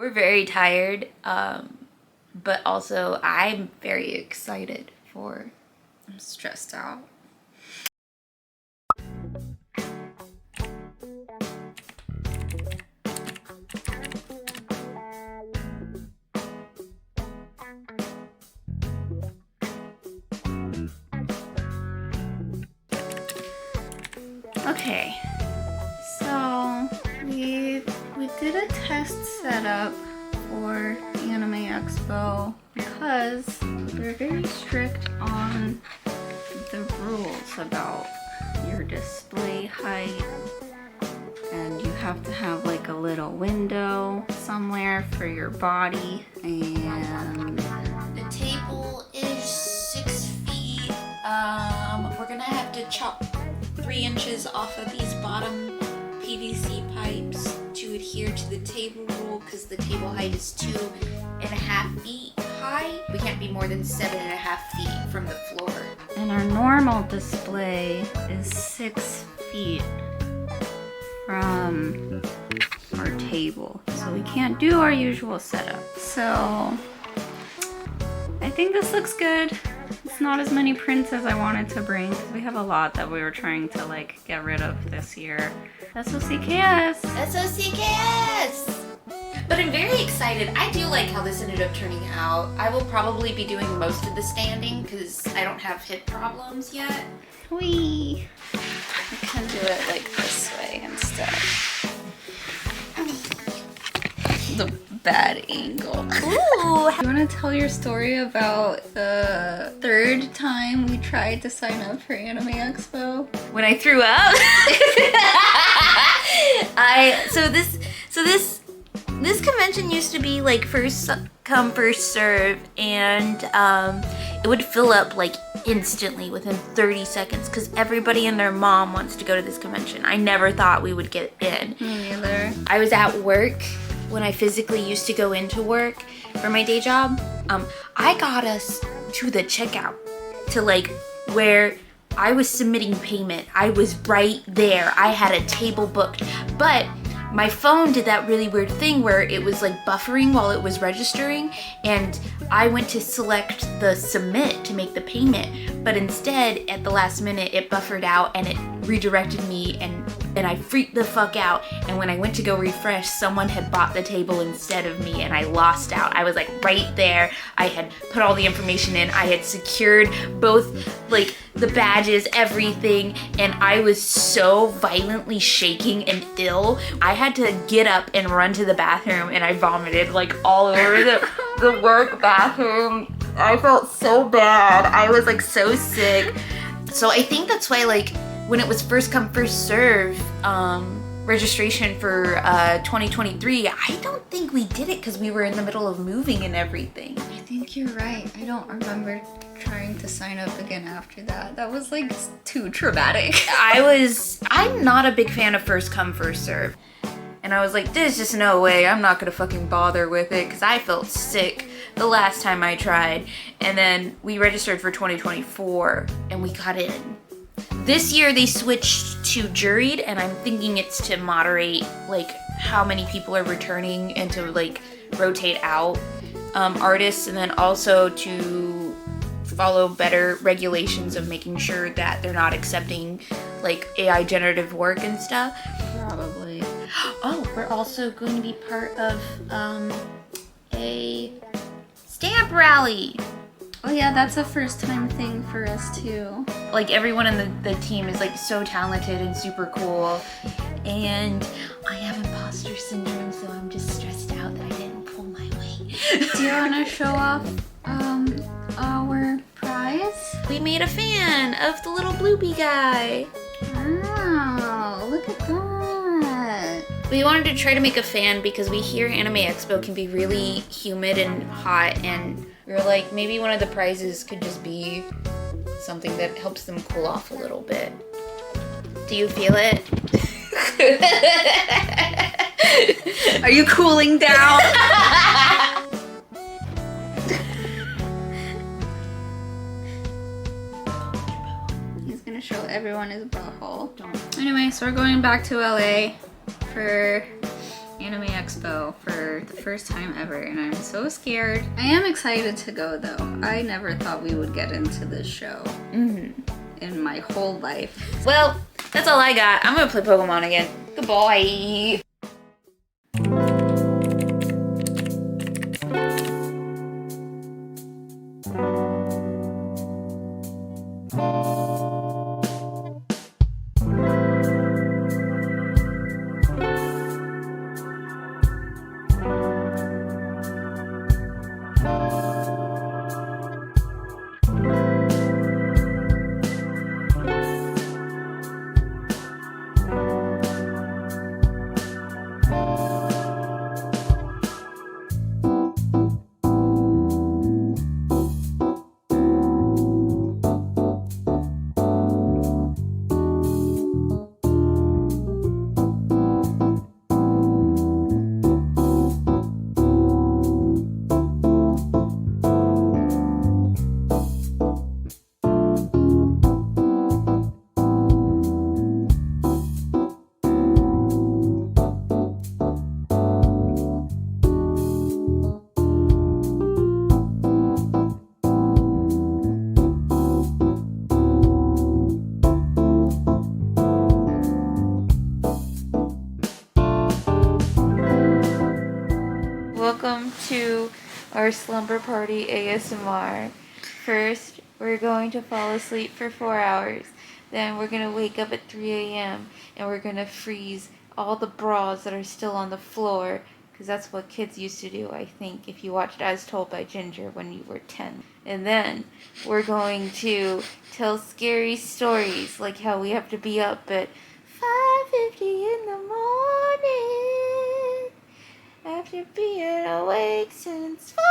We're very tired, but also I'm very excited for... I'm stressed out. Okay, so we did a test setup for the Anime Expo because they're very strict on the rules about your display height, and you have to have like a little window somewhere for your body, and The table is 6 feet. We're gonna have to chop 3 inches off of these bottom PVC pipes to adhere to the table rule because the table height is 2.5 feet high. We can't be more than 7.5 feet from the floor. and our normal display is 6 feet from our table, so we can't do our usual setup. So I think this looks good. It's not as many prints as I wanted to bring because we have a lot that we were trying to like get rid of this year. SOCKS! SOCKS! But I'm very excited. I do like how this ended up turning out. I will probably be doing most of the standing because I don't have hip problems yet. Whee! I can do it like this way instead. The bad angle. Ooh! You want to tell your story about the 3rd time we tried to sign up for Anime Expo? When I threw up. This convention used to be like first come first serve, and it would fill up like instantly within 30 seconds because everybody and their mom wants to go to this convention. I never thought we would get in. Me neither. I was at work when I physically used to go into work for my day job. I got us to the checkout, to like where I was submitting payment. I was right there. I had a table booked, but my phone did that really weird thing where it was like buffering while it was registering, and I went to select the submit to make the payment, but instead at the last minute it buffered out and it redirected me, and I freaked the fuck out. And when I went to go refresh, someone had bought the table instead of me and I lost out. I was like right there. I had put all the information in. I had secured both like the badges, everything, and I was so violently shaking and ill. I had to get up and run to the bathroom, and I vomited like all over the work bathroom. I felt so bad. I was like so sick. So I think that's why like when it was first come first serve registration for 2023, I don't think we did it because we were in the middle of moving and everything. I think you're right. I don't remember trying to sign up again after that. That was like too traumatic. I'm not a big fan of first come first serve. And I was like, there's just no way. I'm not gonna fucking bother with it because I felt sick the last time I tried. And then we registered for 2024 and we got in. This year they switched to juried, and I'm thinking it's to moderate like how many people are returning and to like rotate out artists, and then also to follow better regulations of making sure that they're not accepting like AI generative work and stuff. Probably. Oh, we're also going to be part of a stamp rally. Oh yeah, that's a first time thing for us too. Like everyone in the team is like so talented and super cool, and I have imposter syndrome, so I'm just stressed out that I didn't pull my weight. Do you want to show off our prize? We made a fan of the little bloopy guy. Wow, look at that. We wanted to try to make a fan because we hear Anime Expo can be really humid and hot, and we were like, maybe one of the prizes could just be something that helps them cool off a little bit. Do you feel it? Are you cooling down? He's gonna show everyone his butthole. Anyway, so we're going back to LA for Anime Expo for the first time ever, and I'm so scared. I am excited to go though. I never thought we would get into this show in my whole life. Well, that's all I got. I'm gonna play Pokemon again. Goodbye. Welcome to our slumber party ASMR. First, we're going to fall asleep for 4 hours. Then we're going to wake up at 3 a.m. and we're going to freeze all the bras that are still on the floor. Because that's what kids used to do, I think, if you watched As Told by Ginger when you were 10. And then we're going to tell scary stories, like how we have to be up at 5:50 in the morning. After being awake since 4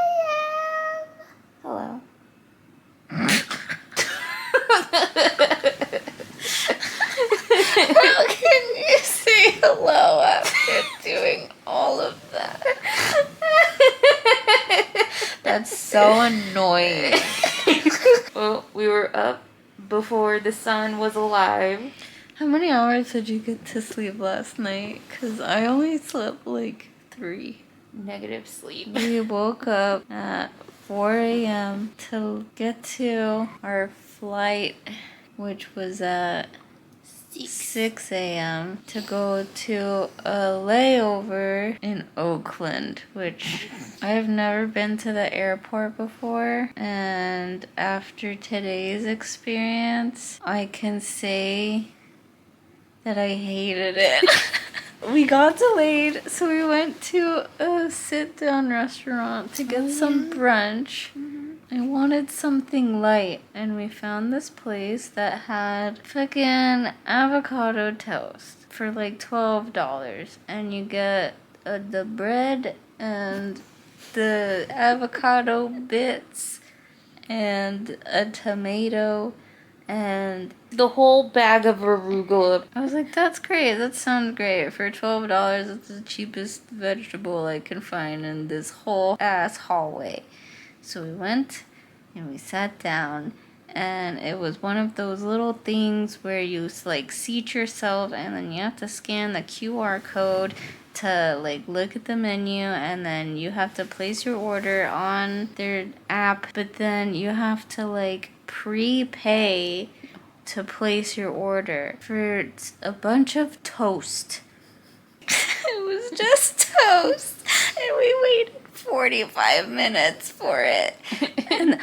a.m. Hello. How can you say hello after doing all of that? That's so annoying. Well, we were up before the sun was alive. How many hours did you get to sleep last night? Because I only slept like 3. Negative sleep. We woke up at 4 a.m. to get to our flight, which was at 6 a.m. to go to a layover in Oakland, which I've never been to the airport before. And after today's experience, I can say that I hated it. We got delayed, so we went to a sit-down restaurant to get some brunch. I wanted something light, and we found this place that had fucking avocado toast for like $12, and you get the bread and the avocado bits and a tomato and The whole bag of arugula. I was like, that's great. That sounds great. For $12, it's the cheapest vegetable I can find in this whole ass hallway. So we went and we sat down, and it was one of those little things where you like seat yourself, and then you have to scan the QR code to like look at the menu, and then you have to place your order on their app, but then you have to like prepay to place your order for a bunch of toast. It was just toast, and we waited 45 minutes for it. And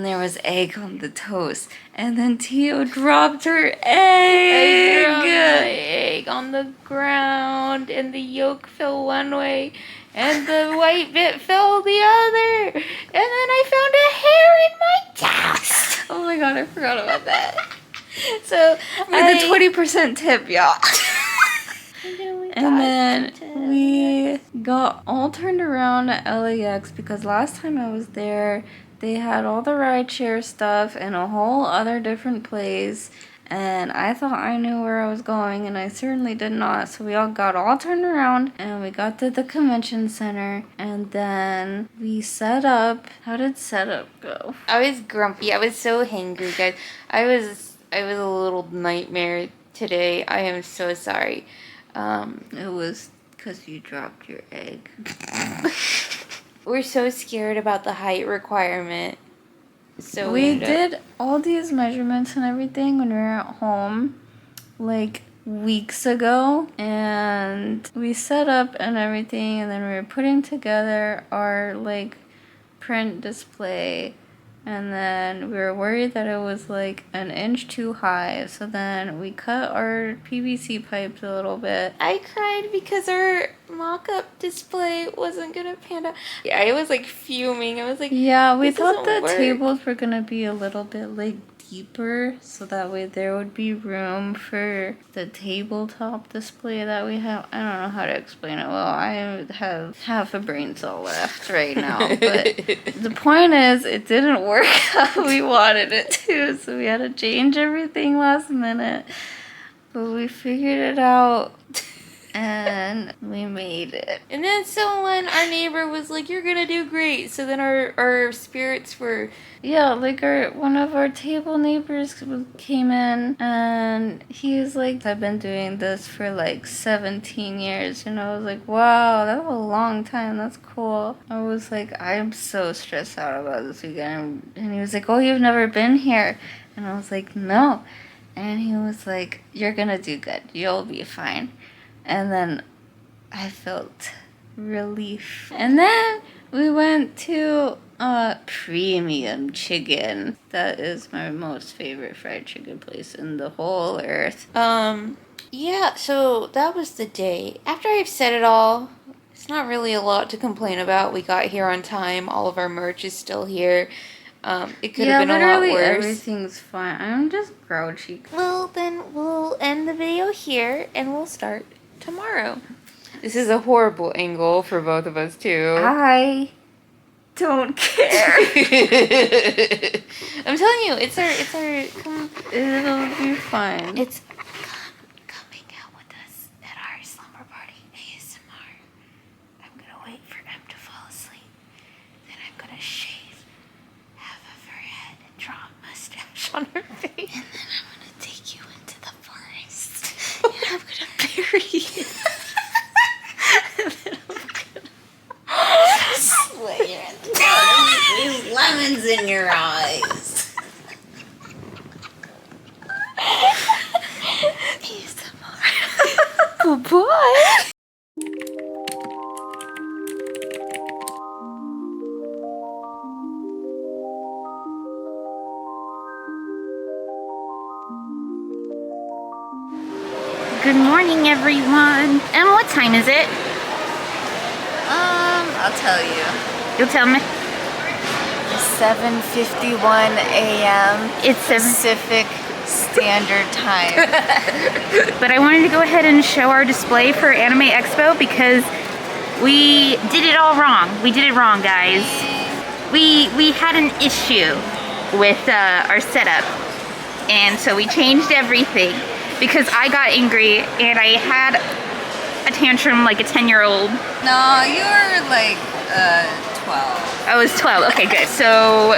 there was egg on the toast, and then Tio dropped her egg. I dropped my egg on the ground, and the yolk fell one way, and the white bit fell the other, and then I found a hair in my toast. Oh my god, I forgot about that. So With a 20% tip, y'all. And then we got all turned around at LAX because last time I was there, they had all the rideshare stuff in a whole other different place. And I thought I knew where I was going, and I certainly did not. So we all got all turned around, and we got to the convention center, and then we set up. How did setup go? I was grumpy. I was so hangry, guys. I was a little nightmare today. I am so sorry. It was Because you dropped your egg. We're so scared about the height requirement. So we did all these measurements and everything when we were at home, like weeks ago, and we set up and everything, and then we were putting together our like print display, and then we were worried that it was like an inch too high, so then we cut our PVC pipes a little bit. I cried because our mock-up display wasn't gonna pan out. Yeah, I was like fuming. I was like, yeah, we this thought doesn't the work. tables were gonna be a little bit like deeper, so that way there would be room for the tabletop display that we have. I don't know how to explain it well. I have half a brain cell left right now, but the point is it didn't work how we wanted it to, so we had to change everything last minute, but we figured it out. And we made it. And then someone, our neighbor, was like, "You're gonna do great." So then our spirits were... Yeah, like one of our table neighbors came in, and he's like, "I've been doing this for like 17 years." And I was like, "Wow, that's a long time. That's cool." I was like, "I'm so stressed out about this weekend." And he was like, "Oh, you've never been here?" And I was like, "No." And he was like, "You're gonna do good. You'll be fine." And then I felt relief. And then we went to Premium Chicken. That is my most favorite fried chicken place in the whole earth. Yeah, so that was the day. After I've said it all, it's not really a lot to complain about. We got here on time. All of our merch is still here. It could have been a lot worse. Everything's fine. I'm just grouchy. Well, then we'll end the video here and we'll start tomorrow. This is a horrible angle for both of us too. I don't care. I'm telling you, it's our It'll be fine. it's come hang out with us at our slumber party ASMR. I'm gonna wait for Em to fall asleep. Then I'm gonna shave half of her head and draw a mustache on her face. And then I'm gonna take you into the forest. And I'm gonna bury you. And then I'm gonna slit your these lemons in your eyes. ASMR. Bye-bye. Good morning, everyone. And what time is it? I'll tell you. You'll tell me. 7:51 a.m. It's 7. Pacific Standard Time. But I wanted to go ahead and show our display for Anime Expo because we did it all wrong. We did it wrong, guys. We had an issue with our setup, and so we changed everything because I got angry and I had a tantrum like a 10-year-old. No, you were like 12. I was 12. Okay, good. So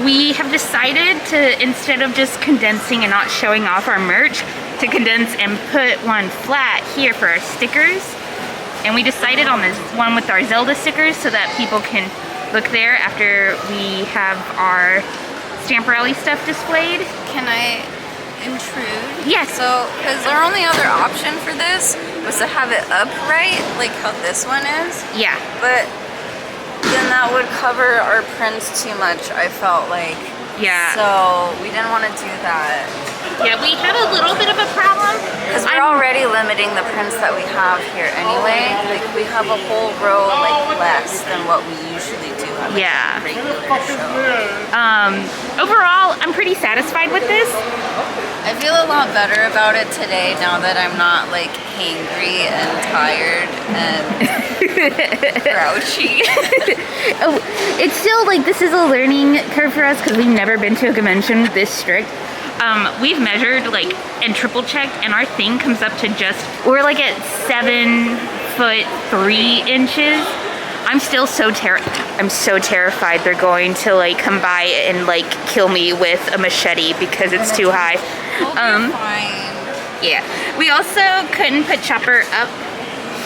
we have decided to, instead of just condensing and not showing off our merch, to condense and put one flat here for our stickers. And we decided on this one with our Zelda stickers so that people can look there after we have our Stamp Rally stuff displayed. Can I intrude? Yes. So, because our only other option for this was to have it upright, like how this one is. Yeah. But then that would cover our prints too much, I felt like. Yeah. So we didn't want to do that. Yeah, we have a little bit of a problem. Because we're already limiting the prints that we have here anyway. Like, we have a whole row, like, less than what we usually do at like, Yeah. a regular show. Overall, I'm pretty satisfied with this. I feel a lot better about it today now that I'm not, like, hangry and tired and grouchy. Oh, it's still like, this is a learning curve for us because we've never been to a convention this strict. We've measured like and triple checked, and our thing comes up to just, we're like at 7'3". I'm still so terrified they're going to like come by and like kill me with a machete because it's too high. We'll be fine. Yeah. We also couldn't put Chopper up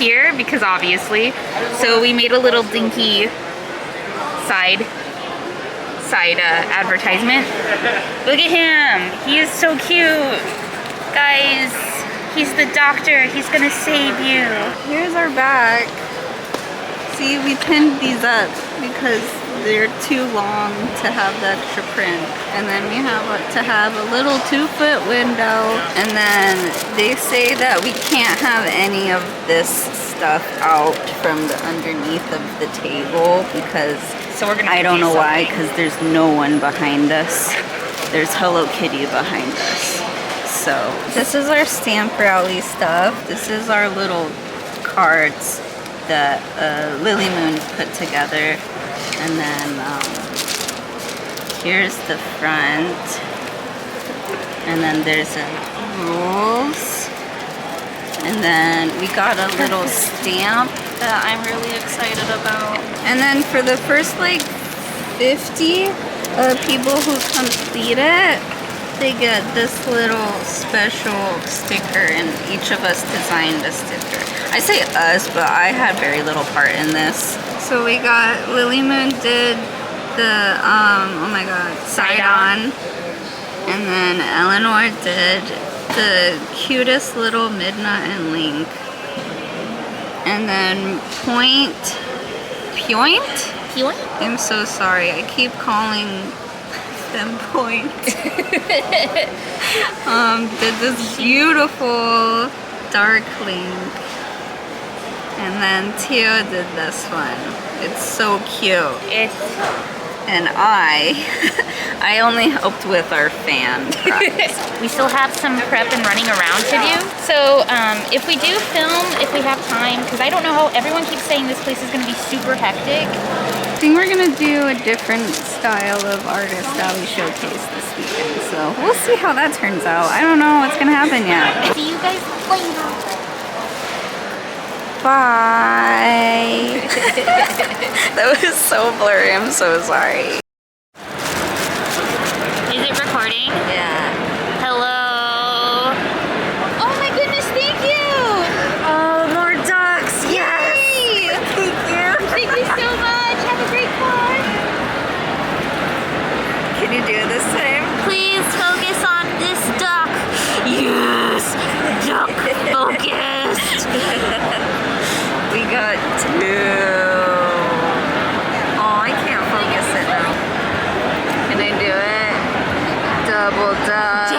here because obviously. So we made a little dinky side advertisement. Look at him. He is so cute. Guys, he's the doctor. He's gonna save you. Here's our bag. See, we pinned these up because they're too long to have the extra print. And then we have to have a little 2-foot window. And then they say that we can't have any of this stuff out from the underneath of the table because I don't know why, because there's no one behind us. There's Hello Kitty behind us. So this is our stamp rally stuff. This is our little cards that Lily Moon put together. And then here's the front. And then there's rules. And then we got a little stamp that I'm really excited about. And then for the first like 50 people who complete it, they get this little special sticker, and each of us designed a sticker. I say us, but I had very little part in this. So we got, Lily Moon did the, oh my god, side on. And then Eleanor did the cutest little Midna and Link. And then Point? I'm so sorry, I keep calling them Point. Did this beautiful dark Link. And then Tio did this one. It's so cute. And I only helped with our fan prize. We still have some prep and running around to do. So if we do film, if we have time, because I don't know how, everyone keeps saying this place is going to be super hectic. I think we're going to do a different style of artist that we showcase this weekend. So we'll see how that turns out. I don't know what's going to happen yet. See you guys later. Bye. That was so blurry. I'm so sorry. Is it recording? Yeah. Hello. Oh my goodness, thank you. Oh, more ducks. Yes. Yay. Thank you. Thank you so much. Have a great class. Can you do the same? Please focus on this duck. Yes. Duck focused. We got 2. Oh, I can't focus it now. Can I do it? Double duck.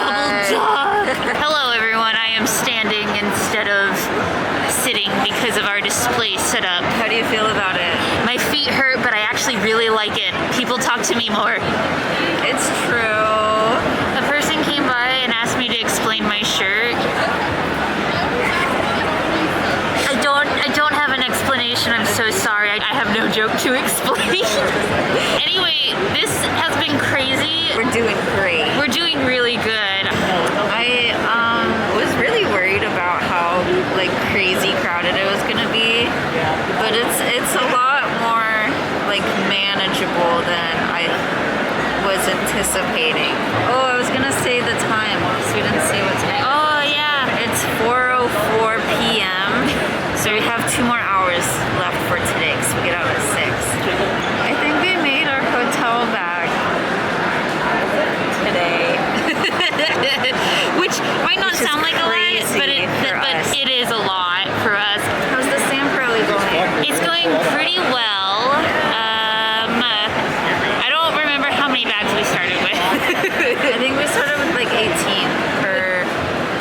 Hello everyone, I am standing instead of sitting because of our display setup. How do you feel about it? My feet hurt, but I actually really like it. People talk to me more. It's true. A person came by and asked me to explain my shirt. I don't have an explanation. I'm so sorry. I have no joke to explain. Anyway, this has been crazy. We're doing great. We're doing really good. I was really worried about how like crazy crowded it was gonna be, but it's a lot more like manageable than I was anticipating. Oh, I was gonna say the time because we didn't say what time. Oh yeah. It's 4:04 p.m. So we have 2 more hours left for today because we get out at 6. I think we made our hotel back today. Which might not sound like a lot, but it is a lot for us. How's the stamp rally going? It's going pretty well. I don't remember how many bags we started with. I think we started with like 18 per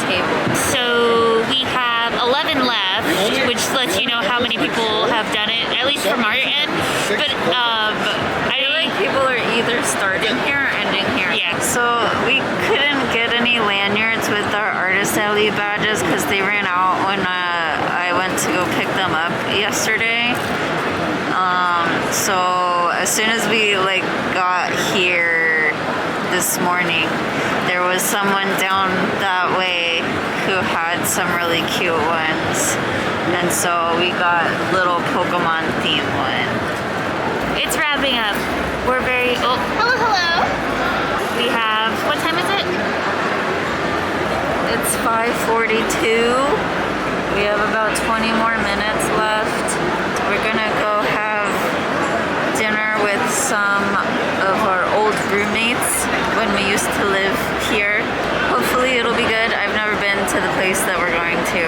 table. So we have 11 left, which lets you know how many people have done it, at least from our end. But I feel like people are either starting here or ending here. Yeah. So we couldn't get any lanyards with our Artist Alley badges because they ran out when I went to go pick them up yesterday. So as soon as we like got here this morning, there was someone down that way who had some really cute ones, and so we got little Pokemon themed one. it's wrapping up. We're very, oh, hello. We have, what time is it? It's 5:42. We have about 20 more minutes left. We're gonna go have dinner with some of our old roommates when we used to live here. Hopefully it'll be good. I've never been to the place that we're going to,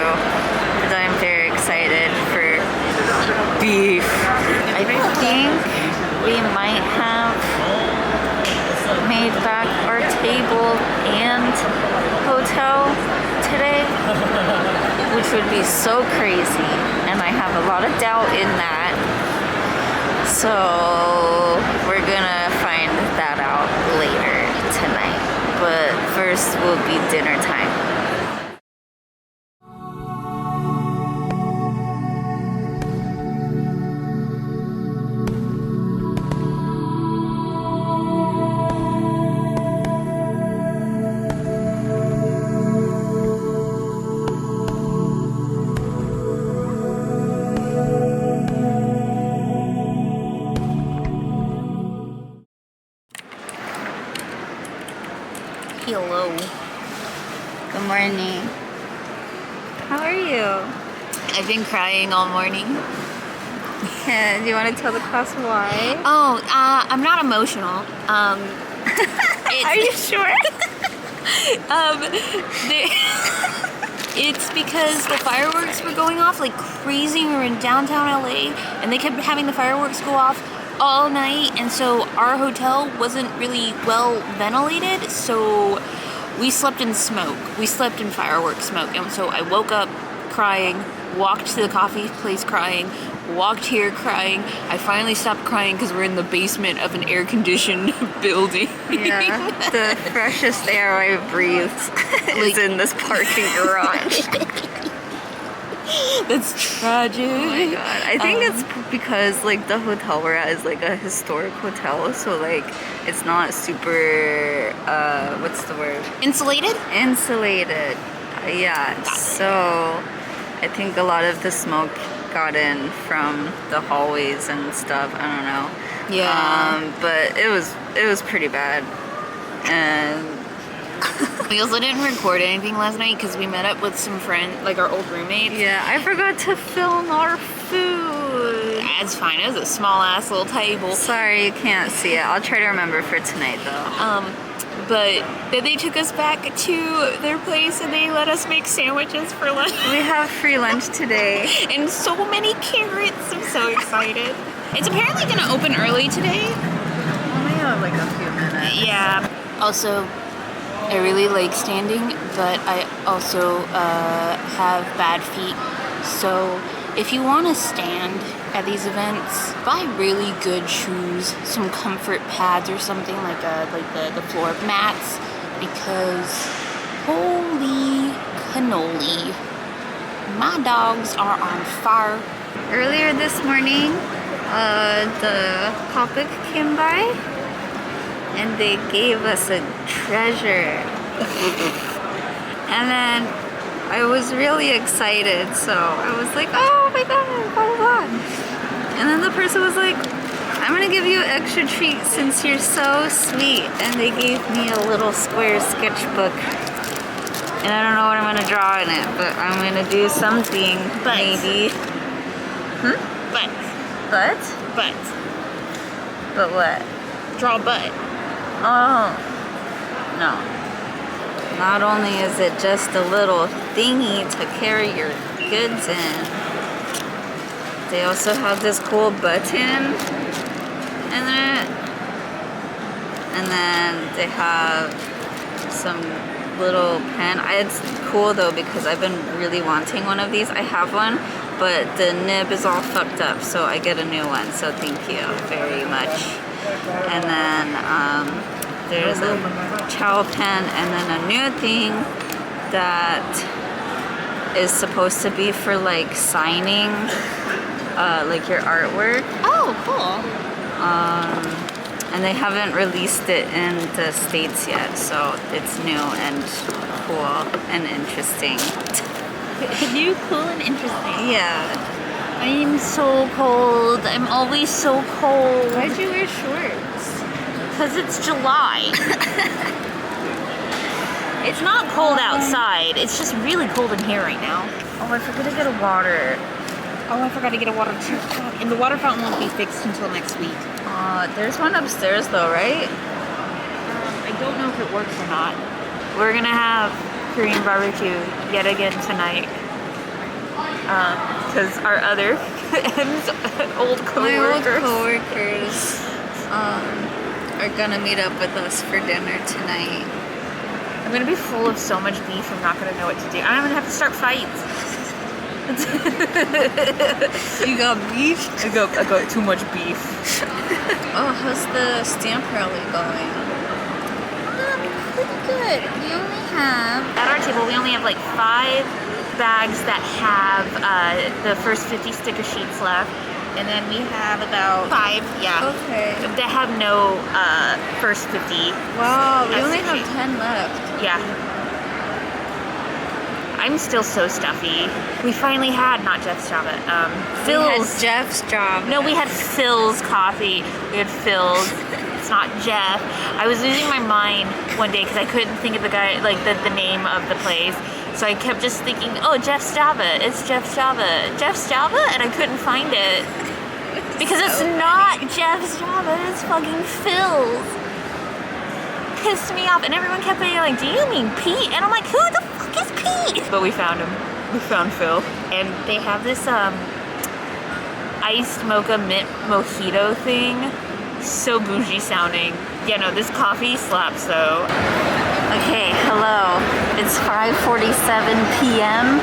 but I'm very excited for beef. I think we might have made back our table and hotel today, which would be so crazy, and I have a lot of doubt in that. So we're gonna find that out later tonight, but first will be dinner time. Hello. Good morning. How are you? I've been crying all morning. Yeah, do you want to tell the class why? Oh, I'm not emotional. Are you sure? It's because the fireworks were going off like crazy. We were in downtown LA, and they kept having the fireworks go off all night, and so our hotel wasn't really well ventilated, so we slept in smoke. We slept in fireworks smoke, and so I woke up crying, walked to the coffee place crying, walked here crying. I finally stopped crying because we're in the basement of an air-conditioned building. Yeah, the freshest air I breathe is in this parking garage. That's tragic. Oh my god. I think it's because like the hotel we're at is like a historic hotel, so like it's not super what's the word? Insulated? Insulated. Yeah. So I think a lot of the smoke got in from the hallways and stuff. I don't know. Yeah. But it was pretty bad. And we also didn't record anything last night because we met up with some friends, like our old roommates. yeah, I forgot to film our food. That's fine. It was a small ass little table. Sorry, you can't see it. I'll try to remember for tonight though. But then they took us back to their place and they let us make sandwiches for lunch. We have free lunch today. And so many carrots. I'm so excited. It's apparently gonna open early today. Only have like a few minutes. Yeah. Also, I really like standing, but I also have bad feet. So if you want to stand at these events, buy really good shoes, some comfort pads or something like the floor mats, because holy cannoli, my dogs are on fire. Earlier this morning, the Copic came by and they gave us a treasure. And then I was really excited, so I was like, oh my god, blah, blah, blah. And then the person was like, I'm gonna give you an extra treat since you're so sweet. And they gave me a little square sketchbook. And I don't know what I'm gonna draw in it, but I'm gonna do something, maybe. Butt. Butt? Butt. But what? Draw butt. Oh, no. Not only is it just a little thingy to carry your goods in, they also have this cool button in it. And then they have some little pen. It's cool though because I've been really wanting one of these. I have one, but the nib is all fucked up, so I get a new one. So thank you very much. And then there's a chow pen, and then a new thing that is supposed to be for like signing like your artwork. Oh, cool. And they haven't released it in the States yet, so it's new and cool and interesting. New, cool, and interesting. Yeah. I'm so cold. I'm always so cold. Why'd you wear shorts? Because it's July. It's not cold outside. It's just really cold in here right now. Oh, I forgot to get a water. Oh, I forgot to get a water too. And the water fountain won't be fixed until next week. There's one upstairs though, right? I don't know if it works or not. We're gonna have Korean barbecue yet again tonight. Because our other old coworkers are gonna meet up with us for dinner tonight. I'm gonna be full of so much beef, I'm not gonna know what to do. I'm gonna have to start fights. You got beef? I got too much beef. Oh, how's the stamp rally going? Pretty good. We only have, at our table, we only have like 5 bags that have the first 50 sticker sheets left. And then we have about 5, Okay. that have no first 50. Wow, we only sticker have sheets. 10 left. Yeah. I'm still so stuffy. We finally had, not Jeff's job, Phil's. We had Jeff's job. No, we had Phil's coffee. We had Phil's. It's not Jeff. I was losing my mind one day because I couldn't think of the guy, like the name of the place. So I kept just thinking, oh, Jeff's Java. It's Jeff's Java. Jeff's Java? And I couldn't find it. Because it's not Jeff's Java. It's fucking Phil's. Pissed me off. And everyone kept being like, do you mean Pete? And I'm like, who the fuck is Pete? But we found him. We found Phil. And they have this iced mocha mint mojito thing. So bougie sounding. Yeah, no, this coffee slaps though. Okay, hello. It's 5:47 p.m.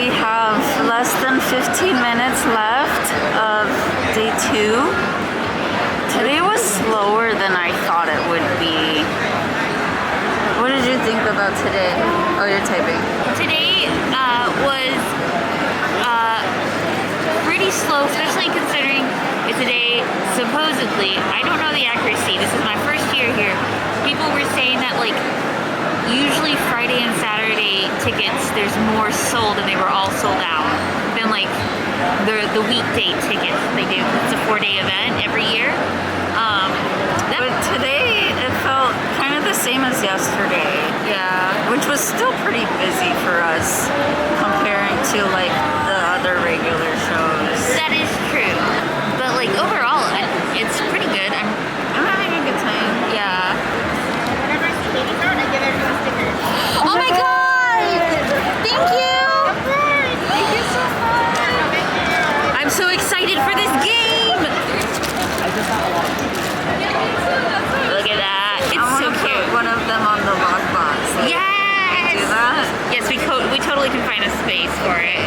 We have less than 15 minutes left of day 2. Today was slower than I thought it would be. What did you think about today? Oh, you're typing. Today was pretty slow, especially considering it's a day, supposedly, I don't know the accuracy, this is my first year here, people were saying that like usually Friday and Saturday tickets there's more sold and they were all sold out than like the weekday tickets they do. It's a 4-day event every year. But today it felt kind of the same as yesterday. Yeah. Which was still pretty busy for us comparing to like the other regular shows. That is true. But like overall, it's pretty good. I'm having a good time. Yeah. Whenever I see babies out, I give everyone stickers. Oh my god! Thank you! Thank you so much. I'm so excited for this game! Look at that. It's so cute. One of them on the lockbox. Like, Yes! do that? Yes, we totally can find a space for it.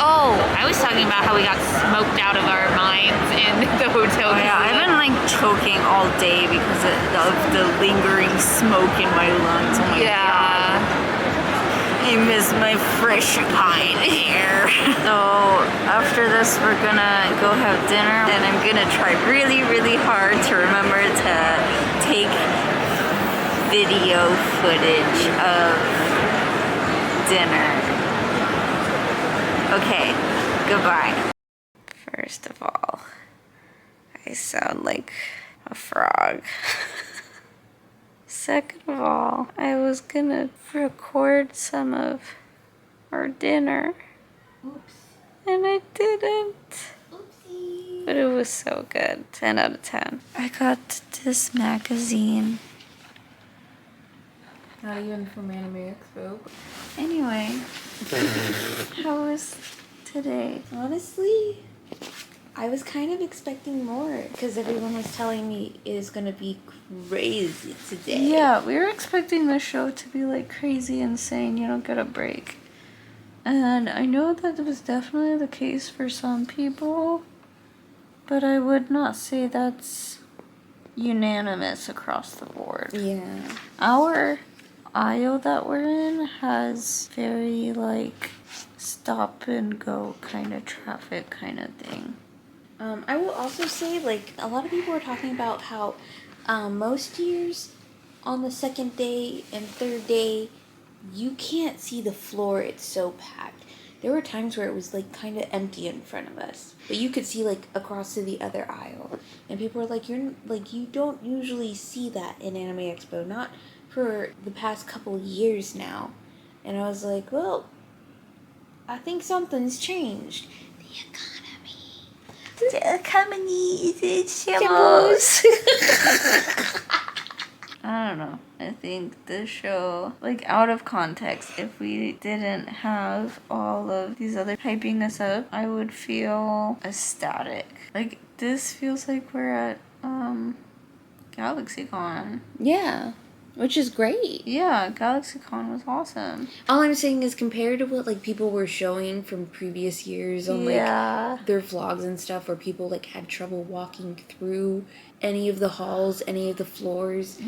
Oh, I was talking about how we got smoked out of our minds in the hotel. Oh yeah, I've been like choking all day because of the lingering smoke in my lungs. Oh my god. I miss my fresh pine air. So after this we're gonna go have dinner and I'm gonna try really, really hard to remember to take video footage of dinner. Okay, goodbye. First of all, I sound like a frog. Second of all, I was gonna record some of our dinner. Oops. And I didn't. Oopsie. But it was so good. 10 out of 10. I got this magazine. Not even from Anime Expo. Anyway, how was today? Honestly, I was kind of expecting more because everyone was telling me it is gonna be crazy today. Yeah, we were expecting the show to be like crazy insane, you don't get a break. And I know that it was definitely the case for some people, but I would not say that's unanimous across the board. Yeah. Our aisle that we're in has very like stop and go kind of traffic kind of thing. I will also say, like, a lot of people were talking about how most years on the second day and third day, you can't see the floor. It's so packed. There were times where it was, like, kind of empty in front of us. But you could see, like, across to the other aisle. And people were like, you don't usually see that in Anime Expo. Not for the past couple years now. And I was like, well, I think something's changed. The economy is in shambles. I don't know. I think this show, like, out of context, if we didn't have all of these other hyping us up, I would feel ecstatic. Like, this feels like we're at GalaxyCon. Yeah, which is great. Yeah, GalaxyCon was awesome. All I'm saying is compared to what like people were showing from previous years on like their vlogs and stuff, where people like had trouble walking through any of the halls, any of the floors.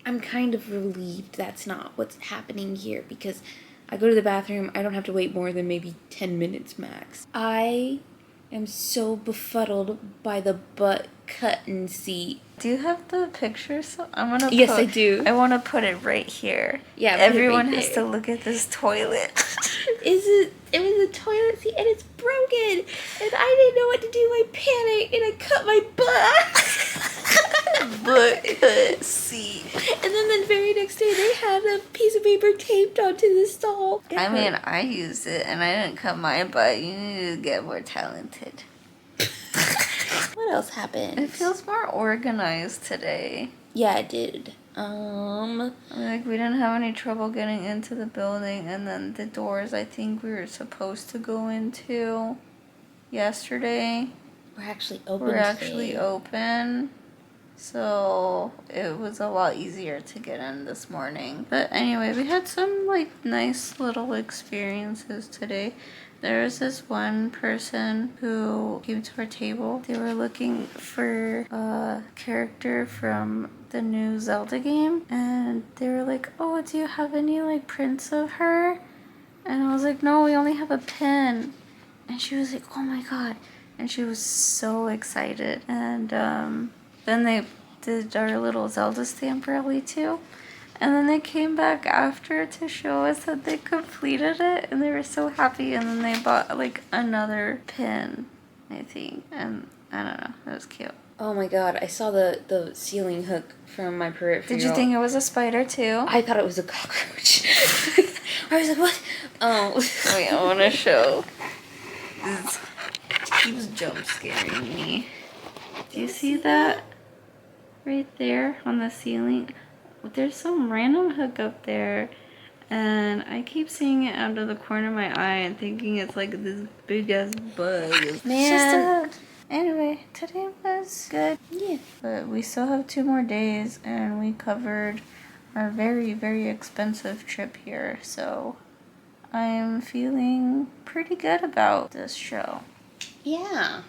I'm kind of relieved that's not what's happening here, because I go to the bathroom, I don't have to wait more than maybe 10 minutes max. I am so befuddled by the butt cutting seat. Do you have the picture? So I'm gonna. Yes, I do. I want to put it right here. Yeah, put it everyone right has there. to look at this toilet. It was a toilet seat and it's broken, and I didn't know what to do. I panicked and I cut my butt. Butt cut seat. And then the very next day they had a piece of paper taped onto the stall. I mean, I used it and I didn't cut my butt. You need to get more talented. What else happened? It feels more organized today. Yeah, it did. Like, we didn't have any trouble getting into the building, and then the doors I think we were supposed to go into yesterday We're actually open. were actually open. So it was a lot easier to get in this morning. But anyway, we had some like nice little experiences today. There was this one person who came to our table. They were looking for a character from the new Zelda game. And they were like, oh, do you have any like prints of her? And I was like, no, we only have a pin. And she was like, oh my god. And she was so excited. And then they did our little Zelda stamp rally too. And then they came back after to show us that they completed it, and they were so happy. And then they bought like another pin, I think. And I don't know, it was cute. Oh my god, I saw the ceiling hook from my peripheral. Did you think it was a spider too? I thought it was a cockroach. I was like, what? Oh. Wait, I want to show. This keeps jump scaring me. Do you see that? Right there on the ceiling. There's some random hook up there, and I keep seeing it out of the corner of my eye and thinking it's like this big ass bug. It's Man. just anyway, today was good. Yeah. But we still have 2 more days, and we covered our very, very expensive trip here, so I'm feeling pretty good about this show. Yeah.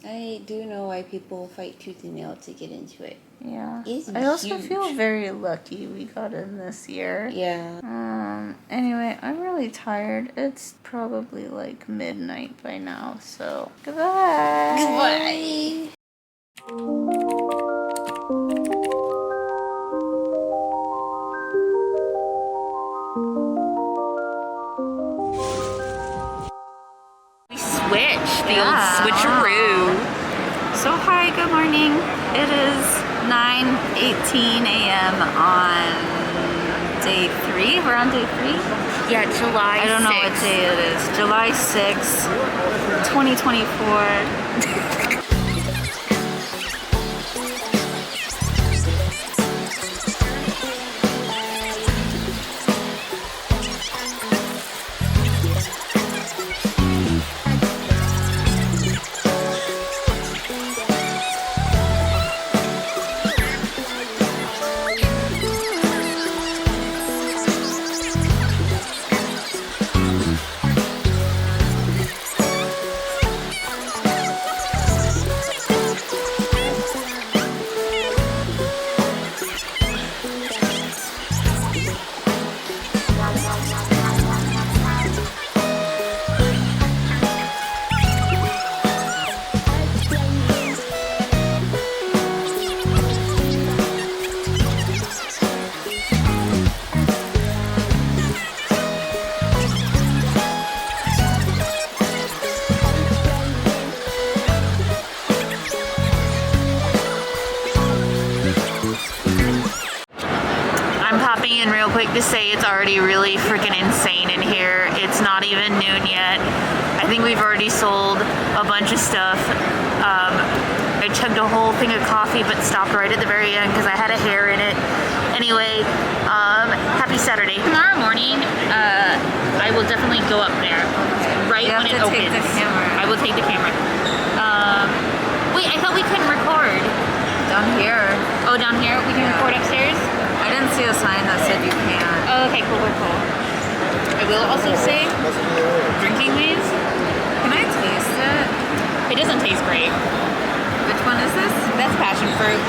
I do know why people fight tooth and nail to get into it. Yeah. It's I also huge. feel very lucky we got in this year. Yeah. Anyway, I'm really tired. It's probably like midnight by now, so goodbye. Goodbye. We switched. The old switcheroo. So hi, good morning. It is 9:18 a.m. on day 3. We're on day 3? Yeah, July I don't know 6th. what day it is. July 6th, 2024. quick to say it's already really freaking insane in here. It's not even noon yet. I think we've already sold a bunch of stuff. I chugged a whole thing of coffee but stopped right at the very end because I had a hair in it. Anyway, happy Saturday. Tomorrow morning, I will definitely go up there right when it opens. Take the camera. I will take the camera. Wait, I thought we couldn't record. Down here. Oh, down here? We can record upstairs? I didn't see a sign that said you can. Oh, okay, cool. I will also say, drinking these, Can I taste it? it doesn't taste great. Which one is this? That's passion fruit.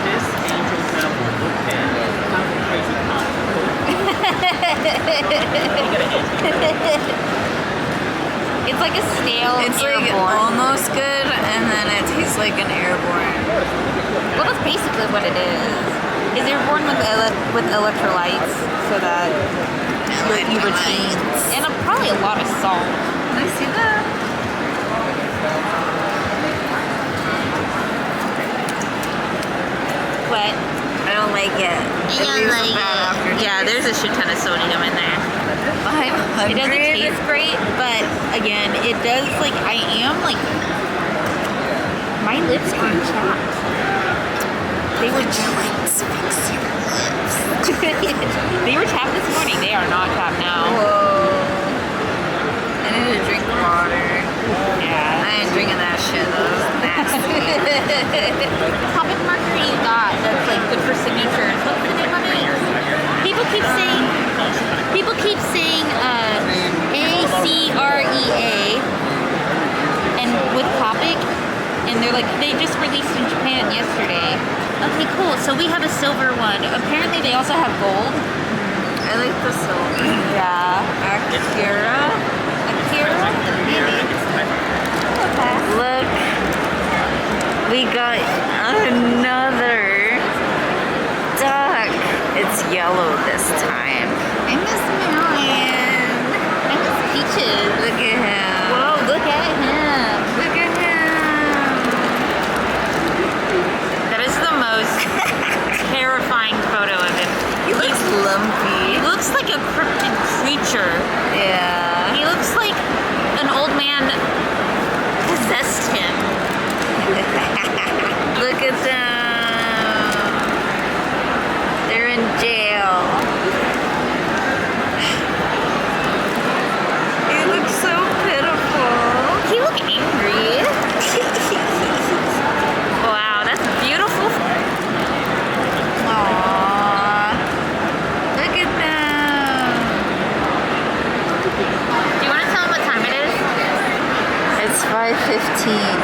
This angel sample book pen comes from Crazy Pop. It's like a stale It's like airborne. almost good, and then it tastes like an airborne. Well, that's basically what it is. Is airborne with electrolytes so that you retain, and probably a lot of salt. Can I see that? What? I don't like it. It leaves a bad aftertaste. Yeah, there's a shit ton of sodium in there. I'm It doesn't hungry. taste great, but again, it does like I am like my lips are chapped. They were chapped. They were chapped this morning. They are not chapped now. Whoa. I need to drink water. Yeah. I ain't drinking that shit. That was nasty. The topic marker you got that's like good for signatures. What's the name of it? People keep saying ACREA and with Copic, and they're like they just released in Japan yesterday. Okay, cool. So we have a silver one. Apparently they also have gold. I like the silver. Yeah. Akira. Maybe. Okay. Look. We got another duck. It's yellow this time. I miss Marion. I miss Peaches. Look at him. Whoa, look at him. Look at him. That is the most terrifying photo of him. He looks lumpy. He looks like a cryptid creature. Yeah. He looks like an old man possessed him. Look at them. They're in jail. He looks so pitiful. He look angry. Wow, that's beautiful. Aww. Look at them. Do you want to tell him what time it is? It's 5:15.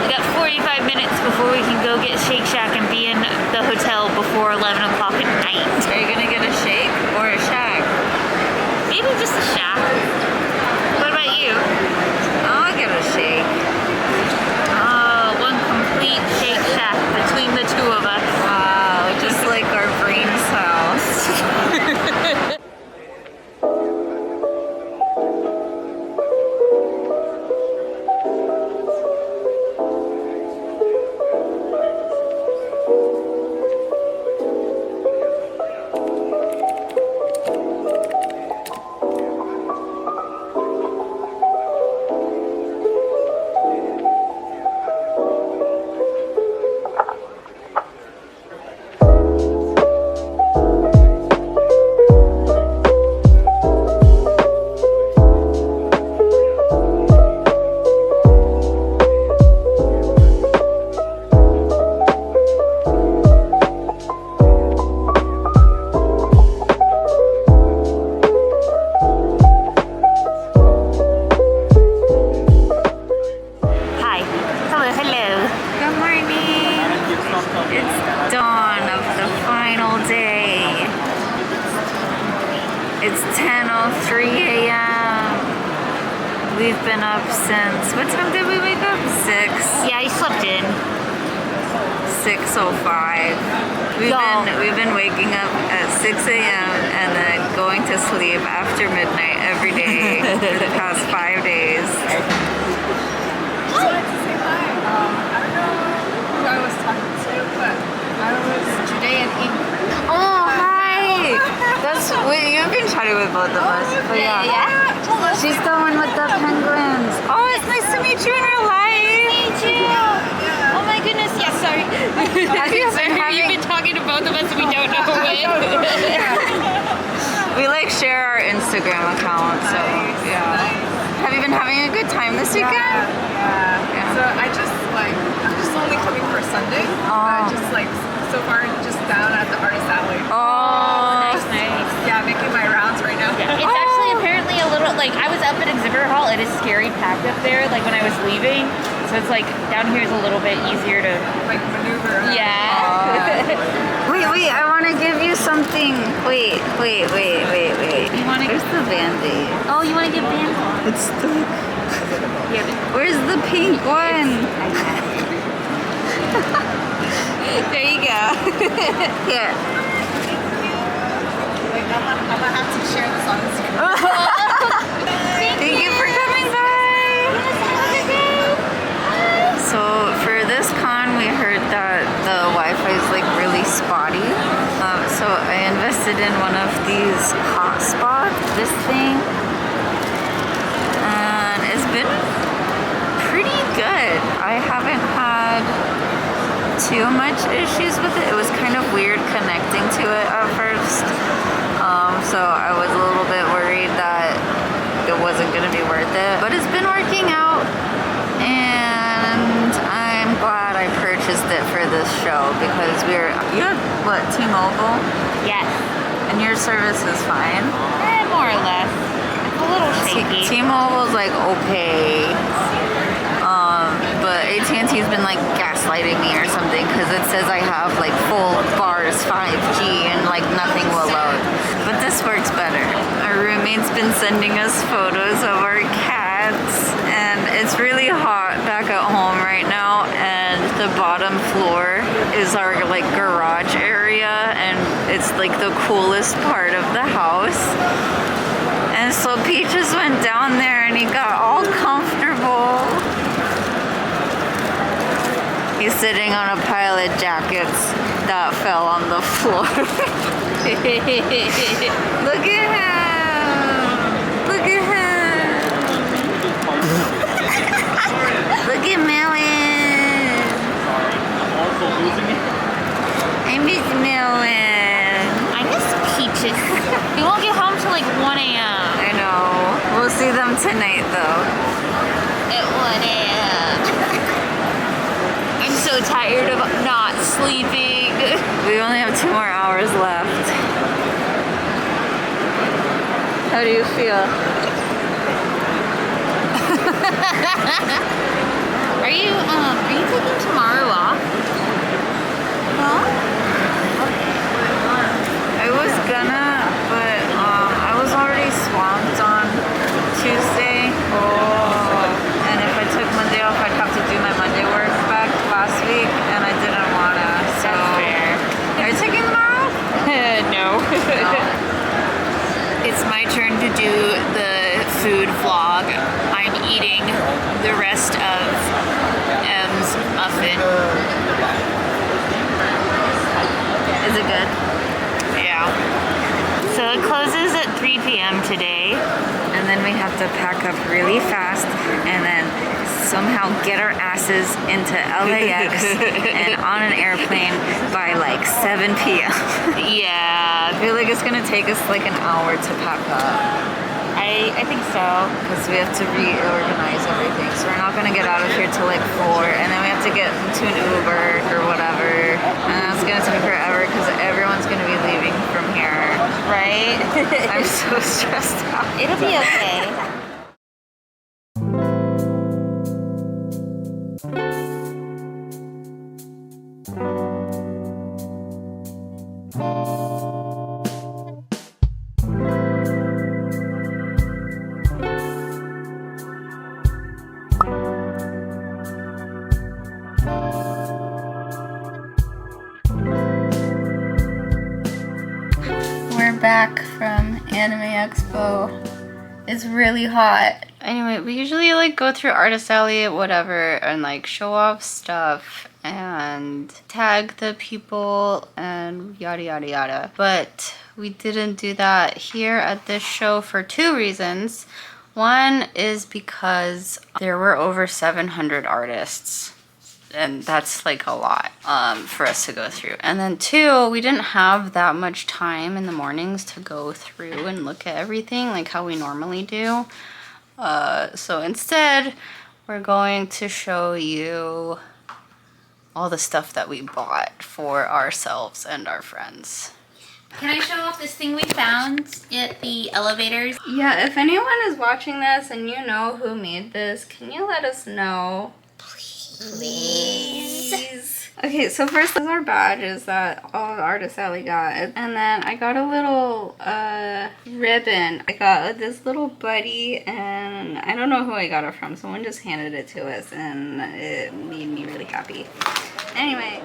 We got 45 minutes before we can go get Shake Shack and be in the hotel before 11 o'clock at night. Are you gonna get a shake or a shack? Maybe just a shack. What about you? I'll get a shake. Oh, one complete Shake Shack between the two of us. Wow, just like our brain's house. It's 10:03 a.m. We've been up since, what time did we wake up? 6. Yeah, I slept in. 6:05. We've been waking up at 6 a.m. and then going to sleep after midnight every day for the past 5 days. I was talking to, but I was Judean ink. Oh, hi! You've been chatting with both of us. But yeah. She's the one with the penguins. Oh, it's nice to meet you in real life. Me too. Oh my goodness, yes, sorry. You've been talking to both of us and we don't know it. We like share our Instagram account, so yeah. Have you been having a good time this weekend? Yeah. So I'm just only coming for Sunday. Just like so far, just down at the Artist Alley. Oh, Nice. Yeah, making my rounds right now. It's actually apparently a little, like, I was up at Exhibitor Hall. It is scary packed up there, like, when I was leaving. So it's like, down here is a little bit easier to... Like maneuver. Yeah. wait, I want to give you something. Wait. You want to... Where's the Band-Aid? Oh, you want to get band? It's stuck. Where's the pink one? There you go. Here. Like, I'm gonna have to share this on Instagram. Thank you for coming by. So for this con, we heard that the Wi-Fi is like really spotty. So I invested in one of these hotspots, this thing, and it's been pretty good. I haven't had too much issues with it. It was kind of weird connecting to it at first. So I was a little bit worried that it wasn't going to be worth it. But it's been working out, and I'm glad I purchased it for this show because you have what, T-Mobile? Yes. And your service is fine? More or less. It's a little shaky. T-Mobile's like okay. But AT&T's been like gaslighting me or something because it says I have like full bars 5G and like nothing will load. But this works better. Our roommate's been sending us photos of our cats, and it's really hot back at home right now, and the bottom floor is our like garage area, and it's like the coolest part of the house. And so Peaches went down there and he got all comfortable. He's sitting on a pile of jackets that fell on the floor. Look at him! Look at him! Look at Melon! I miss Melon. I miss Peaches. We won't get home till like 1 a.m. I know. We'll see them tonight though. At 1 a.m. I'm so tired of not sleeping. We only have 2 more hours left. How do you feel? Are you taking tomorrow off? Huh? I was gonna, but I was already swamped on Tuesday. And if I took Monday off, I'd have to do my Monday work back last week, and I didn't wanna. So are you taking tomorrow off? No. It's my turn to do the food vlog. I'm eating the rest of M's muffin. Is it good? Yeah. So it closes at 3 p.m. today. And then we have to pack up really fast and then somehow get our asses into LAX and on an airplane by like 7 p.m. Yeah, I feel like it's gonna take us like an hour to pack up I think so. because we have to reorganize everything. So we're not gonna get out of here till like 4, and then we have to get into an Uber or whatever. And that's gonna take forever because everyone's gonna be leaving from here. Right? I'm so stressed out. It'll be okay. We're back from Anime Expo. It's really hot. Anyway, we usually like go through Artist Alley, whatever, and like show off stuff. and tag the people and yada yada yada. But we didn't do that here at this show for two reasons. One is because there were over 700 artists, and that's like a lot for us to go through. And then two, we didn't have that much time in the mornings to go through and look at everything like how we normally do. So instead, we're going to show you all the stuff that we bought for ourselves and our friends. Can I show off this thing we found at the elevators? Yeah, if anyone is watching this and you know who made this, can you let us know? Please. Okay, so first is our badges that all the Artist Alley got. And then I got a little ribbon. I got this little buddy, and I don't know who I got it from. Someone just handed it to us, and it made me really happy. Anyway.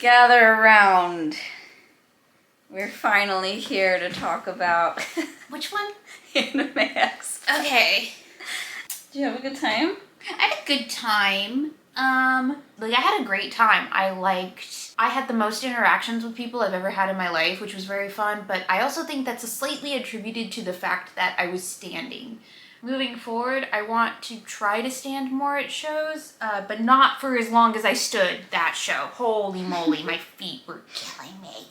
Gather around. We're finally here to talk about Which one? Anime Expo. Okay. Did you have a good time? I had a good time. Like I had a great time. I had the most interactions with people I've ever had in my life, which was very fun, but I also think that's slightly attributed to the fact that I was standing. Moving forward, I want to try to stand more at shows, but not for as long as I stood that show. Holy moly, my feet were killing me.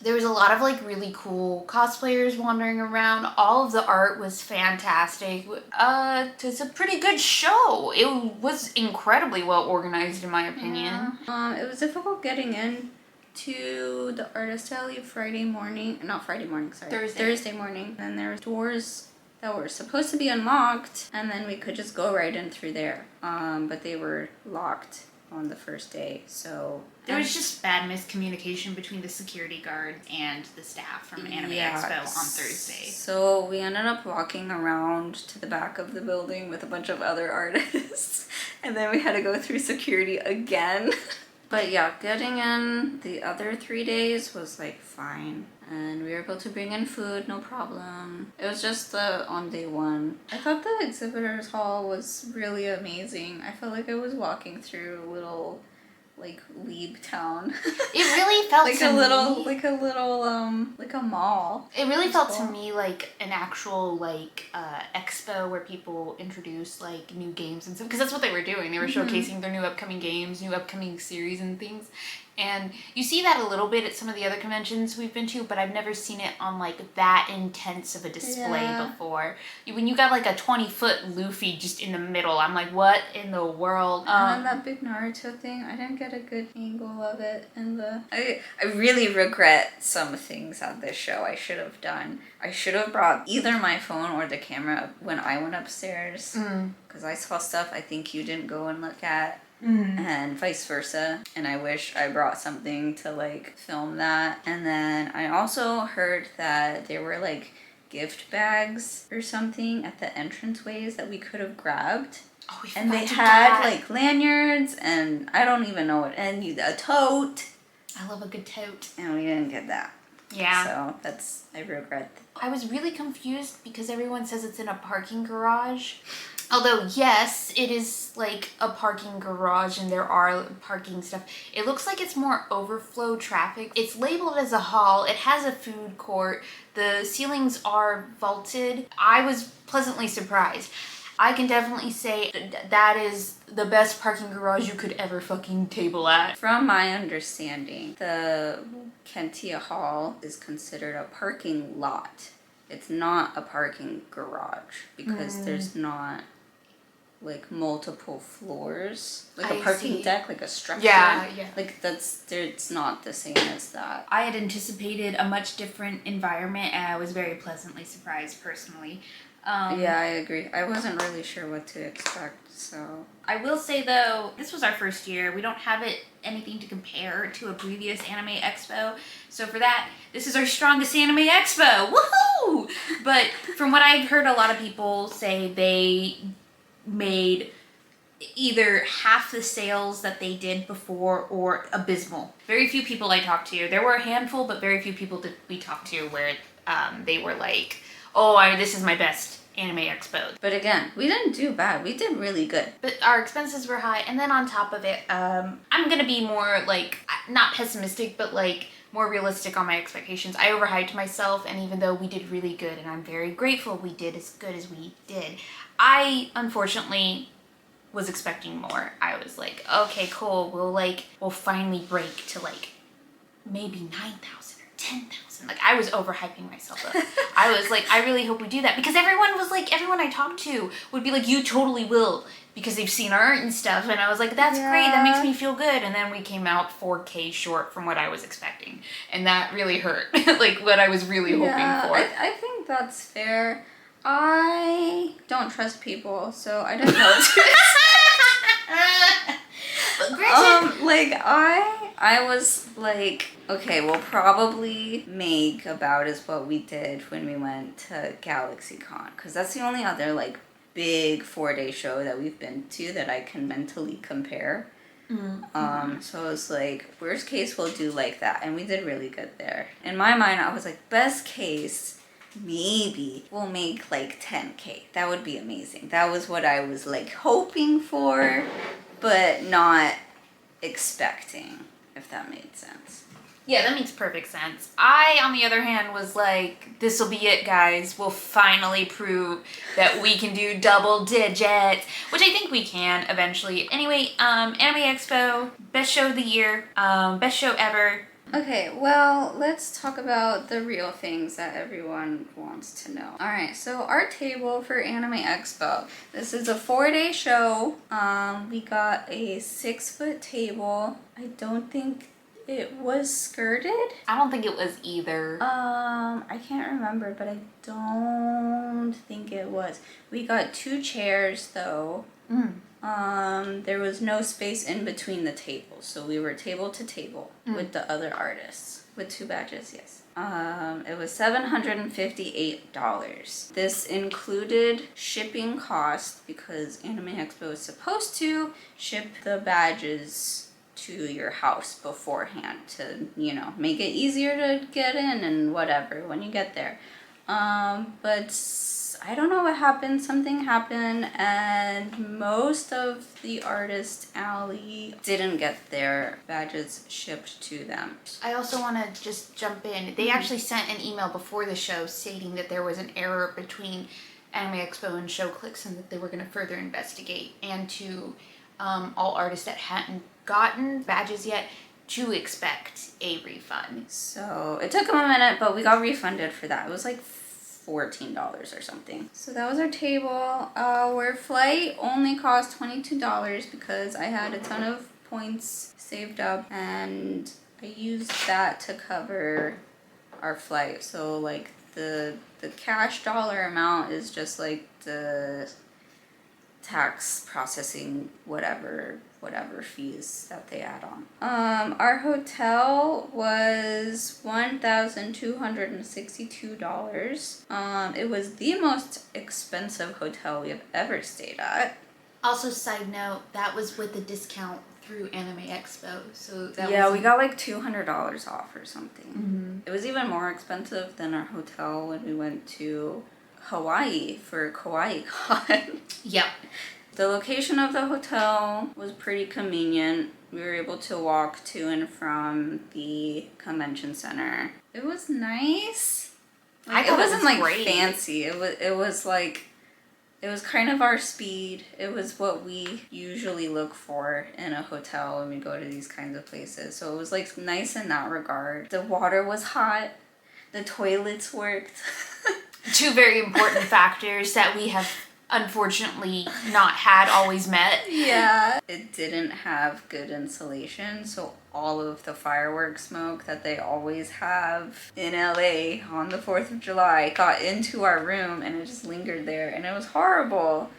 There was a lot of like really cool cosplayers wandering around. All of the art was fantastic. It's a pretty good show. It was incredibly well organized in my opinion. Yeah. It was difficult getting in to the Artist Alley Thursday morning. And there were doors that were supposed to be unlocked, and then we could just go right in through there. But they were locked on the first day. So There was just bad miscommunication between the security guard and the staff from Anime Expo on Thursday. So we ended up walking around to the back of the building with a bunch of other artists, and then we had to go through security again. But yeah, getting in the other 3 days was like fine. And we were able to bring in food, no problem. It was just on day one. I thought the exhibitors hall was really amazing. I felt like I was walking through a little like weeb town. It really felt like to a little me, like a mall. it really felt to cool. me like an actual like expo where people introduce like new games and stuff, because that's what they were doing. They were showcasing their new upcoming games, new upcoming series and things. And you see that a little bit at some of the other conventions we've been to, but I've never seen it on like that intense of a display before. When you got like a 20-foot Luffy just in the middle, I'm like, what in the world? And then that big Naruto thing, I didn't get a good angle of it. And I really regret some things at this show I should have done. I should have brought either my phone or the camera when I went upstairs, because I saw stuff I think you didn't go and look at. And vice versa, and I wish I brought something to like film that. And then I also heard that there were like gift bags or something at the entranceways that we could have grabbed. Oh, we And they forgot to had get- like lanyards and I don't even know what, and a tote, I love a good tote. and we didn't get that. Yeah. So I regret. I was really confused because everyone says it's in a parking garage. Although, yes, it is like a parking garage and there are parking stuff. It looks like it's more overflow traffic. It's labeled as a hall. It has a food court. The ceilings are vaulted. I was pleasantly surprised. I can definitely say that is the best parking garage you could ever fucking table at. From my understanding, the Kentia Hall is considered a parking lot. It's not a parking garage because there's not like multiple floors, like a I parking see. deck, like a structure. Yeah. Like it's not the same as that. I had anticipated a much different environment and I was very pleasantly surprised personally. Yeah, I agree. I wasn't really sure what to expect, so. I will say though, this was our first year. We don't have anything to compare to a previous Anime Expo. So for that, this is our strongest Anime Expo. Woohoo! But from what I've heard, a lot of people say they made either half the sales that they did before or abysmal. Very few people I talked to. There were a handful, but very few people that we talked to where they were like, oh, this is my best Anime Expo. But again, we didn't do bad. We did really good. But our expenses were high, and then on top of it, I'm gonna be more like, not pessimistic, but like more realistic on my expectations. I overhyped myself, and even though we did really good, and I'm very grateful we did as good as we did, I unfortunately was expecting more. I was like, okay, cool, we'll finally break to like maybe 9,000 or 10,000. Like, I was overhyping myself up. I was like, I really hope we do that, because everyone I talked to would be like, you totally will, because they've seen our art and stuff, and I was like, that's great, that makes me feel good. And then we came out 4K short from what I was expecting, and that really hurt. Like what I was really hoping for. I think that's fair. I don't trust people, so I don't know. But granted, Like I was like, okay, we'll probably make about as what we did when we went to GalaxyCon, because that's the only other like big 4-day show that we've been to that I can mentally compare. So I was like, worst case we'll do like that, and we did really good there. In my mind, I was like, best case, maybe we'll make like 10K. That would be amazing. That was what I was like hoping for, but not expecting, if that made sense. yeah, that makes perfect sense. I, on the other hand, was like, this'll be it, guys. We'll finally prove that we can do double digits, which I think we can eventually. Anyway, Anime Expo, best show of the year, best show ever. Okay, well, let's talk about the real things that everyone wants to know. Alright, so our table for Anime Expo. This is a 4-day show. We got a 6-foot table. I don't think It was skirted. I don't think it was either. I can't remember, but I don't think it was. We got 2 chairs though. There was no space in between the tables, so we were table to table with the other artists with 2 badges. Yes. It was $758. This included shipping cost because Anime Expo is supposed to ship the badges to your house beforehand to, you know, make it easier to get in and whatever when you get there. But I don't know what happened. Something happened and most of the artist alley didn't get their badges shipped to them. I also want to just jump in. They actually sent an email before the show stating that there was an error between Anime Expo and ShowClicks and that they were going to further investigate, and to all artists that hadn't gotten badges yet to expect a refund. So it took them a minute, but we got refunded for that. It was like $14 or something. So that was our table. Our flight only cost $22 because I had a ton of points saved up and I used that to cover our flight. So like the cash dollar amount is just like the tax processing whatever fees that they add on. Our hotel was $1,262. It was the most expensive hotel we have ever stayed at. Also, side note, that was with a discount through Anime Expo, so that we got like $200 off or something. It was even more expensive than our hotel when we went to Hawaii for Kawaii-Con. Yep. The location of the hotel was pretty convenient. We were able to walk to and from the convention center. It was nice. Like, it wasn't like great. fancy. It was like, it was kind of our speed. It was what we usually look for in a hotel when we go to these kinds of places. So it was like nice in that regard. The water was hot. The toilets worked. 2 very important factors that we have unfortunately not had always met. Yeah. It didn't have good insulation, so all of the fireworks smoke that they always have in LA on the 4th of July got into our room and it just lingered there and it was horrible.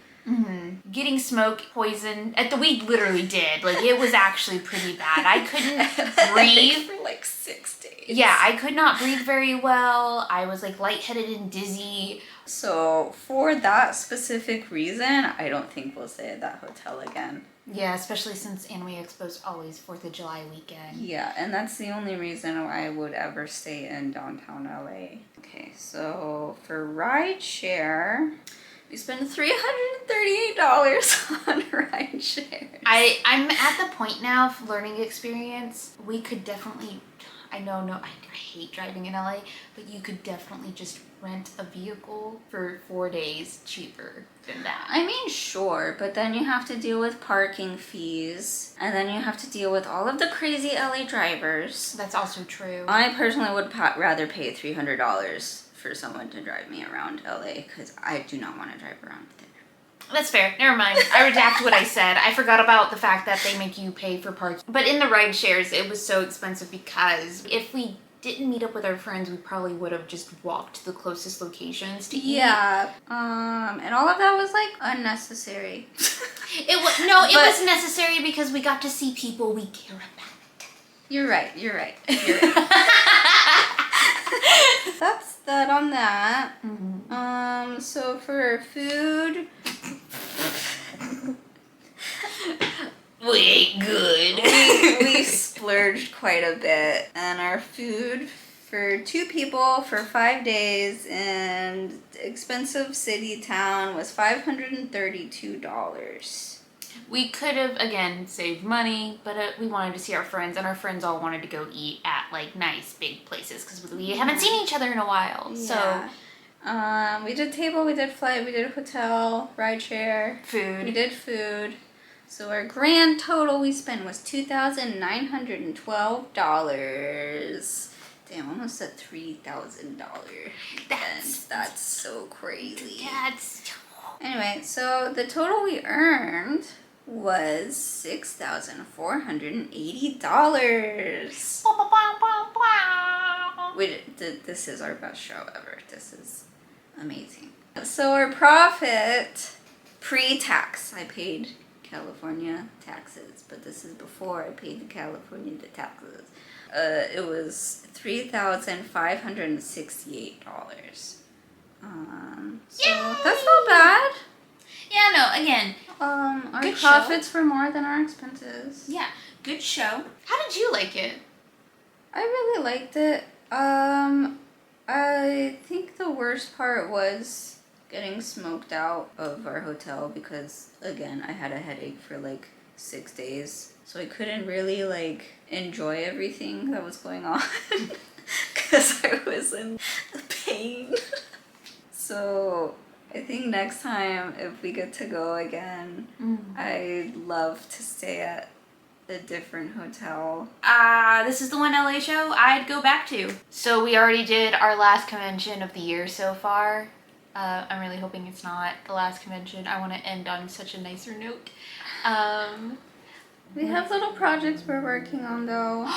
Getting smoke poison, we literally did. Like, it was actually pretty bad. I couldn't breathe. For like 6 days. Yeah, I could not breathe very well. I was like lightheaded and dizzy. So for that specific reason, I don't think we'll stay at that hotel again. Yeah, especially since Anime Expo's always 4th of July weekend. Yeah, and that's the only reason I would ever stay in downtown LA. Okay, so for ride share, we spent $338 on ride share. I'm at the point now of learning experience. We could definitely, I hate driving in LA, but you could definitely just rent a vehicle for 4 days cheaper than that. I mean, sure, but then you have to deal with parking fees, and then you have to deal with all of the crazy LA drivers. That's also true. I personally would rather pay $300 for someone to drive me around LA, because I do not want to drive around there. That's fair. Never mind. I redact what I said. I forgot about the fact that they make you pay for parking. But in the ride shares, it was so expensive because if we didn't meet up with our friends, we probably would have just walked to the closest locations to eat. Yeah. And all of that was like unnecessary. It was necessary because we got to see people we care about. You're right. That's that on that. So for food, We ate good. we splurged quite a bit, and our food for 2 people for 5 days in expensive city town was $532. We could have, again, saved money, but we wanted to see our friends, and our friends all wanted to go eat at, like, nice big places, because we haven't seen each other in a while, so... We did table, we did flight, we did hotel, ride share. Food. We did food. So our grand total we spent was $2,912. Damn, almost a $3,000. That's so crazy. That's... Anyway, so the total we earned was $6,480. This is our best show ever. This is amazing. So our profit pre-tax, I paid California taxes, but this is before I paid the California taxes. It was $3,568. So that's not bad. Yeah, no, again, Our good show. profits were more than our expenses. yeah, good show. How did you like it? I really liked it. I think the worst part was getting smoked out of our hotel because, again, I had a headache for like 6 days. So I couldn't really like enjoy everything that was going on because I was in pain. So I think next time if we get to go again, I'd love to stay at a different hotel. This is the one LA show I'd go back to. So we already did our last convention of the year so far. I'm really hoping it's not the last convention. I want to end on such a nicer note. We have little projects we're working on though.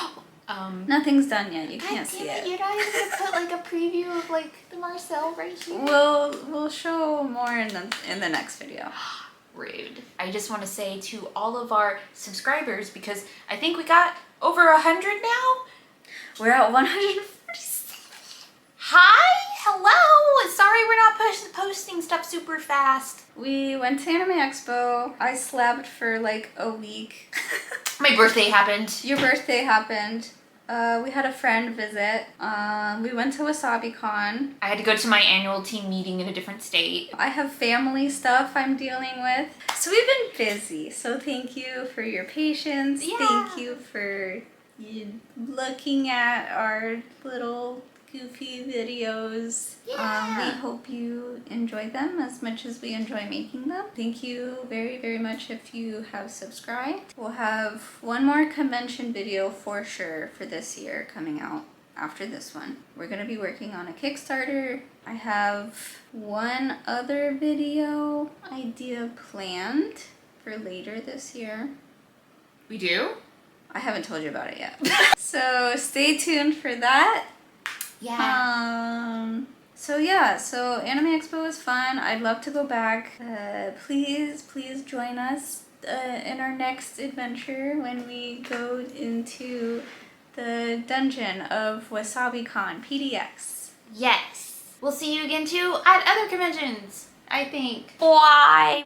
Nothing's done yet. You can't see it. You're not even gonna put like a preview of like the Marcel right here. We'll show more in the next video. Rude. I just want to say to all of our subscribers, because I think we got over 100 now. We're at 147. Hi, hello. Sorry we're not posting stuff super fast. We went to Anime Expo. I slept for like a week. My birthday happened. Your birthday happened. We had a friend visit. We went to WasabiCon. I had to go to my annual team meeting in a different state. I have family stuff I'm dealing with. So we've been busy. So thank you for your patience. Yeah. Thank you for looking at our little goofy videos. Yeah. We hope you enjoy them as much as we enjoy making them. Thank you very, very much if you have subscribed. We'll have one more convention video for sure for this year coming out after this one. We're going to be working on a Kickstarter. I have one other video idea planned for later this year. We do? I haven't told you about it yet. So stay tuned for that. Yeah. So Anime Expo was fun. I'd love to go back. Please join us in our next adventure when we go into the dungeon of WasabiCon PDX. Yes. We'll see you again too at other conventions, I think. Bye.